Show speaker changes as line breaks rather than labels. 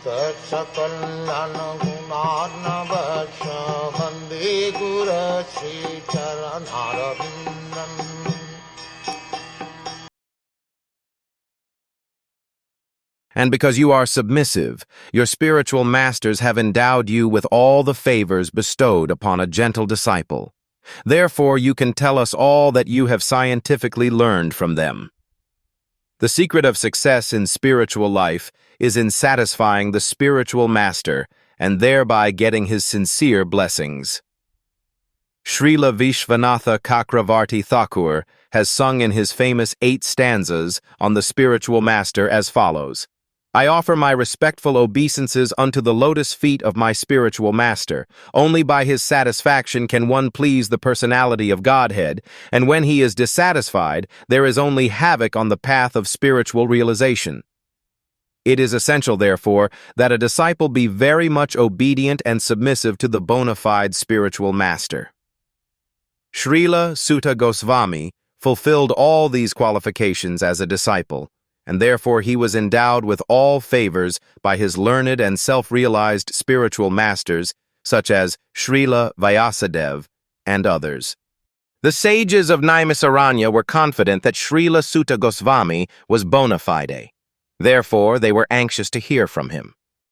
Sakal Gunarnavasha Vande Guru Sri Charanaravindan.
And because you are submissive, your spiritual masters have endowed you with all the favors bestowed upon a gentle disciple. Therefore, you can tell us all that you have scientifically learned from them. The secret of success in spiritual life is in satisfying the spiritual master and thereby getting his sincere blessings. Srila Vishvanatha Chakravarti Thakur has sung in his famous 8 stanzas on the spiritual master as follows. I offer my respectful obeisances unto the lotus feet of my spiritual master. Only by his satisfaction can one please the personality of Godhead, and when he is dissatisfied, there is only havoc on the path of spiritual realization. It is essential, therefore, that a disciple be very much obedient and submissive to the bona fide spiritual master. Srila Sutta Goswami fulfilled all these qualifications as a disciple, and therefore he was endowed with all favors by his learned and self-realized spiritual masters, such as Srila Vyasadeva and others. The sages of Naimisaranya were confident that Srila Sutta Goswami was bona fide. Therefore, they were anxious to hear from him.